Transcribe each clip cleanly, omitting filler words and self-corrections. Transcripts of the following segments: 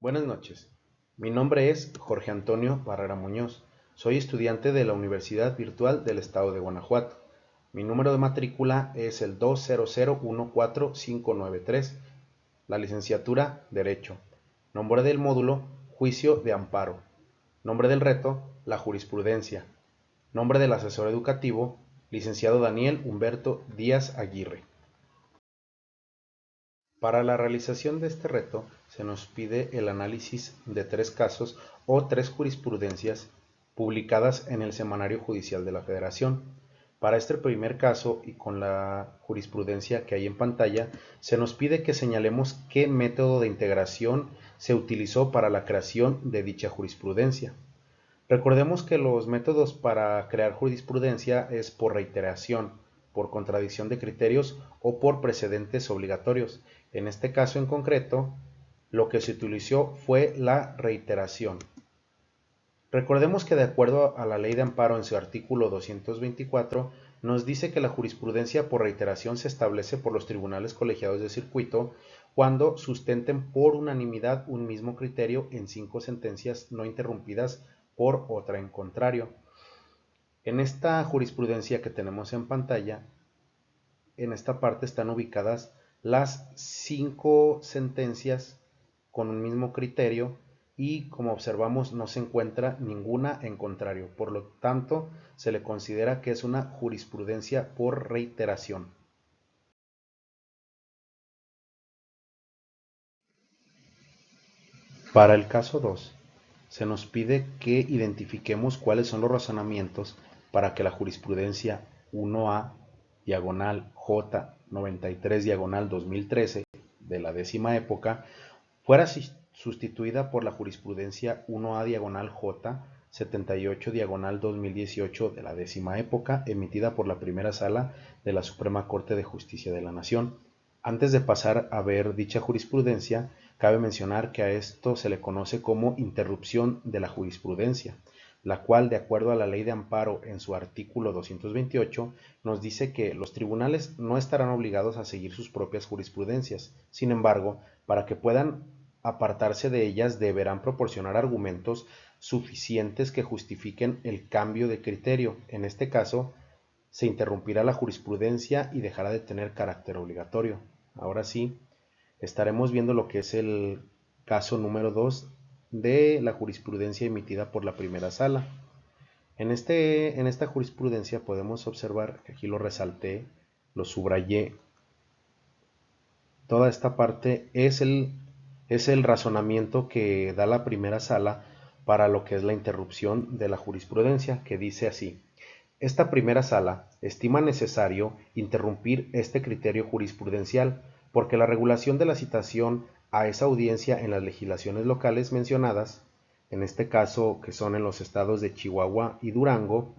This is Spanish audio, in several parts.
Buenas noches. Mi nombre es Jorge Antonio Barrera Muñoz. Soy estudiante de la Universidad Virtual del Estado de Guanajuato. Mi número de matrícula es el 200145593. La licenciatura Derecho. Nombre del módulo Juicio de Amparo. Nombre del reto La Jurisprudencia. Nombre del asesor educativo Licenciado Daniel Humberto Díaz Aguirre. Para la realización de este reto se nos pide el análisis de 3 casos o 3 jurisprudencias publicadas en el Semanario Judicial de la Federación. Para este primer caso y con la jurisprudencia que hay en pantalla, se nos pide que señalemos qué método de integración se utilizó para la creación de dicha jurisprudencia. Recordemos que los métodos para crear jurisprudencia es por reiteración, por contradicción de criterios o por precedentes obligatorios. En este caso en concreto, lo que se utilizó fue la reiteración. Recordemos que de acuerdo a la Ley de Amparo en su artículo 224, nos dice que la jurisprudencia por reiteración se establece por los tribunales colegiados de circuito cuando sustenten por unanimidad un mismo criterio en 5 sentencias no interrumpidas por otra en contrario. En esta jurisprudencia que tenemos en pantalla, en esta parte están ubicadas las 5 sentencias con un mismo criterio y como observamos no se encuentra ninguna en contrario. Por lo tanto, se le considera que es una jurisprudencia por reiteración. Para el caso 2, se nos pide que identifiquemos cuáles son los razonamientos para que la jurisprudencia 1A diagonal J 93 diagonal 2013 de la décima época fuera sustituida por la jurisprudencia 1A diagonal J 78 diagonal 2018 de la décima época emitida por la primera sala de la Suprema Corte de Justicia de la Nación. Antes de pasar a ver dicha jurisprudencia, cabe mencionar que a esto se le conoce como interrupción de la jurisprudencia, la cual, de acuerdo a la Ley de Amparo en su artículo 228, nos dice que los tribunales no estarán obligados a seguir sus propias jurisprudencias. Sin embargo, para que puedan apartarse de ellas, deberán proporcionar argumentos suficientes que justifiquen el cambio de criterio. En este caso, se interrumpirá la jurisprudencia y dejará de tener carácter obligatorio. Ahora sí, estaremos viendo lo que es el caso número 2 de la jurisprudencia emitida por la primera sala. En esta jurisprudencia podemos observar, que aquí lo resalté, lo subrayé, toda esta parte es el razonamiento que da la primera sala para lo que es la interrupción de la jurisprudencia, que dice así: esta primera sala estima necesario interrumpir este criterio jurisprudencial porque la regulación de la citación a esa audiencia en las legislaciones locales mencionadas, en este caso que son en los estados de Chihuahua y Durango,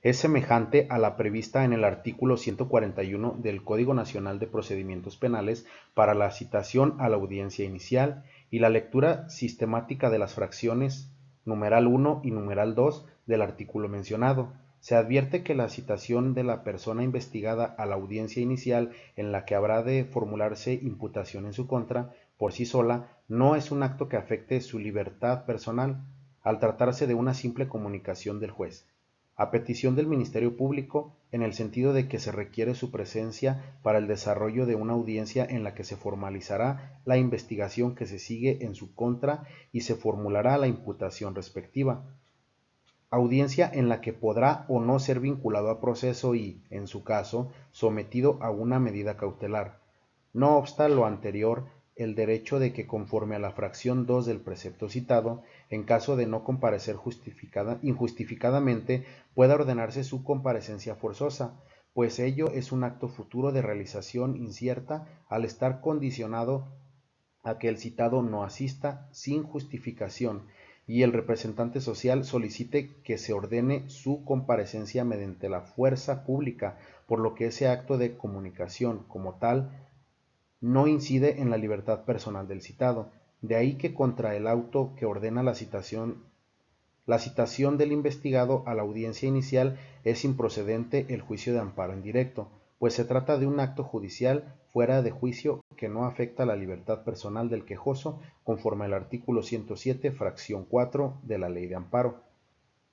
es semejante a la prevista en el artículo 141 del Código Nacional de Procedimientos Penales para la citación a la audiencia inicial y la lectura sistemática de las fracciones numeral 1 y numeral 2 del artículo mencionado. Se advierte que la citación de la persona investigada a la audiencia inicial en la que habrá de formularse imputación en su contra, por sí sola, no es un acto que afecte su libertad personal, al tratarse de una simple comunicación del juez, a petición del Ministerio Público, en el sentido de que se requiere su presencia para el desarrollo de una audiencia en la que se formalizará la investigación que se sigue en su contra y se formulará la imputación respectiva. Audiencia en la que podrá o no ser vinculado a proceso y, en su caso, sometido a una medida cautelar. No obsta lo anterior, el derecho de que, conforme a la fracción 2 del precepto citado, en caso de no comparecer injustificadamente, pueda ordenarse su comparecencia forzosa, pues ello es un acto futuro de realización incierta al estar condicionado a que el citado no asista sin justificación y el representante social solicite que se ordene su comparecencia mediante la fuerza pública, por lo que ese acto de comunicación, como tal, no incide en la libertad personal del citado. De ahí que contra el auto que ordena la citación del investigado a la audiencia inicial es improcedente el juicio de amparo en directo, pues se trata de un acto judicial fuera de juicio que no afecta la libertad personal del quejoso, conforme al artículo 107, fracción 4 de la Ley de Amparo.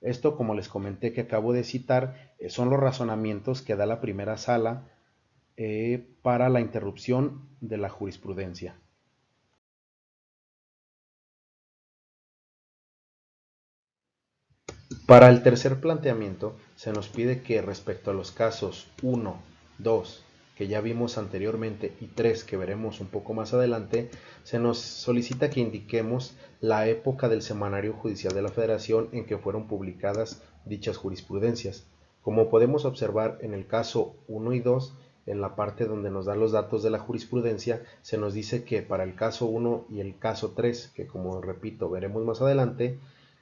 Esto, como les comenté que acabo de citar, son los razonamientos que da la primera sala para la interrupción de la jurisprudencia. Para el tercer planteamiento, se nos pide que respecto a los casos 1, 2, que ya vimos anteriormente, y 3, que veremos un poco más adelante, se nos solicita que indiquemos la época del Semanario Judicial de la Federación en que fueron publicadas dichas jurisprudencias. Como podemos observar en el caso 1 y 2, en la parte donde nos da los datos de la jurisprudencia, se nos dice que para el caso 1 y el caso 3, que como repito veremos más adelante,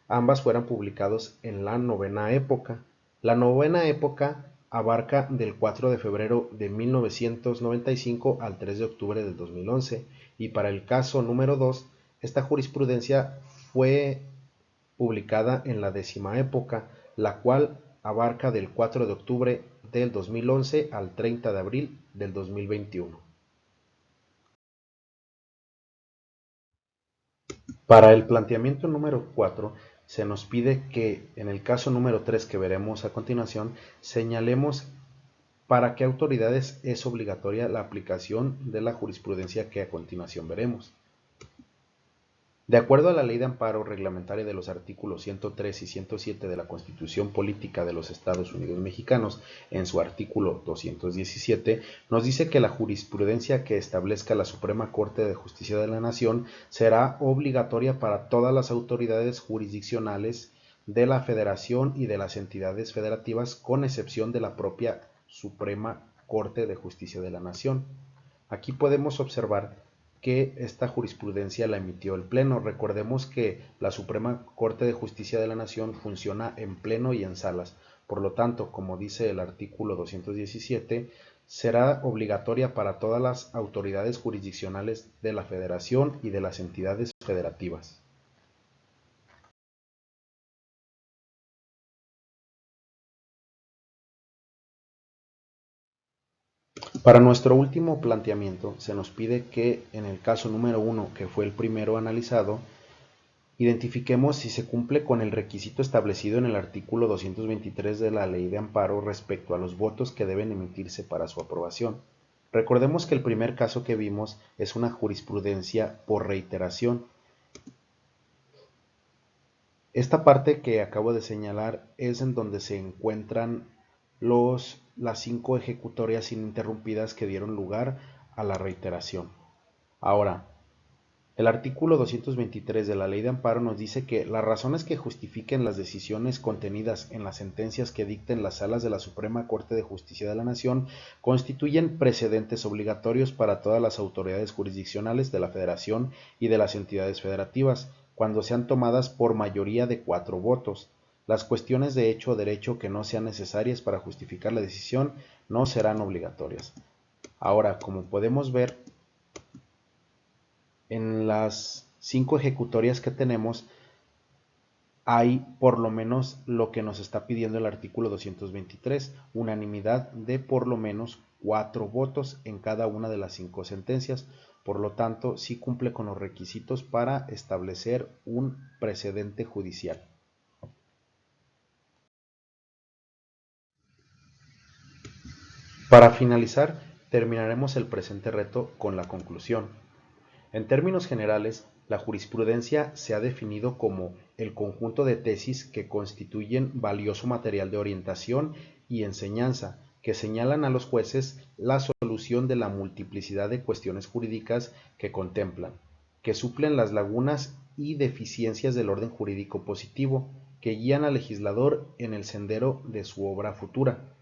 ambas fueron publicados en la novena época. La novena época abarca del 4 de febrero de 1995 al 3 de octubre del 2011, y para el caso número 2, esta jurisprudencia fue publicada en la décima época, la cual abarca del 4 de octubre del 2011 al 30 de abril del 2021. Para el planteamiento número 4, se nos pide que en el caso número 3 que veremos a continuación, señalemos para qué autoridades es obligatoria la aplicación de la jurisprudencia que a continuación veremos. De acuerdo a la Ley de Amparo Reglamentaria de los artículos 103 y 107 de la Constitución Política de los Estados Unidos Mexicanos, en su artículo 217, nos dice que la jurisprudencia que establezca la Suprema Corte de Justicia de la Nación será obligatoria para todas las autoridades jurisdiccionales de la Federación y de las entidades federativas, con excepción de la propia Suprema Corte de Justicia de la Nación. Aquí podemos observar que esta jurisprudencia la emitió el Pleno. Recordemos que la Suprema Corte de Justicia de la Nación funciona en Pleno y en salas. Por lo tanto, como dice el artículo 217, será obligatoria para todas las autoridades jurisdiccionales de la Federación y de las entidades federativas. Para nuestro último planteamiento, se nos pide que en el caso número 1, que fue el primero analizado, identifiquemos si se cumple con el requisito establecido en el artículo 223 de la Ley de Amparo respecto a los votos que deben emitirse para su aprobación. Recordemos que el primer caso que vimos es una jurisprudencia por reiteración. Esta parte que acabo de señalar es en donde se encuentran las 5 ejecutorias ininterrumpidas que dieron lugar a la reiteración. Ahora, el artículo 223 de la Ley de Amparo nos dice que las razones que justifiquen las decisiones contenidas en las sentencias que dicten las salas de la Suprema Corte de Justicia de la Nación constituyen precedentes obligatorios para todas las autoridades jurisdiccionales de la Federación y de las entidades federativas, cuando sean tomadas por mayoría de 4 votos. Las cuestiones de hecho o derecho que no sean necesarias para justificar la decisión no serán obligatorias. Ahora, como podemos ver, en las 5 ejecutorias que tenemos hay por lo menos lo que nos está pidiendo el artículo 223, unanimidad de por lo menos 4 votos en cada una de las 5 sentencias. Por lo tanto, sí cumple con los requisitos para establecer un precedente judicial. Para finalizar, terminaremos el presente reto con la conclusión. En términos generales, la jurisprudencia se ha definido como el conjunto de tesis que constituyen valioso material de orientación y enseñanza, que señalan a los jueces la solución de la multiplicidad de cuestiones jurídicas que contemplan, que suplen las lagunas y deficiencias del orden jurídico positivo, que guían al legislador en el sendero de su obra futura.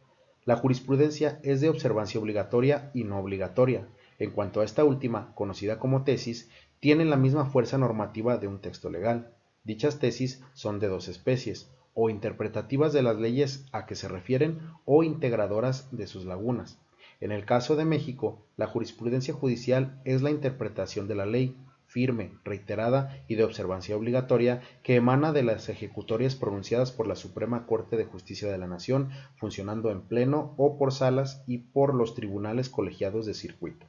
La jurisprudencia es de observancia obligatoria y no obligatoria. En cuanto a esta última, conocida como tesis, tienen la misma fuerza normativa de un texto legal. Dichas tesis son de 2 especies, o interpretativas de las leyes a que se refieren o integradoras de sus lagunas. En el caso de México, la jurisprudencia judicial es la interpretación de la ley, firme, reiterada y de observancia obligatoria, que emana de las ejecutorias pronunciadas por la Suprema Corte de Justicia de la Nación, funcionando en pleno o por salas y por los tribunales colegiados de circuito.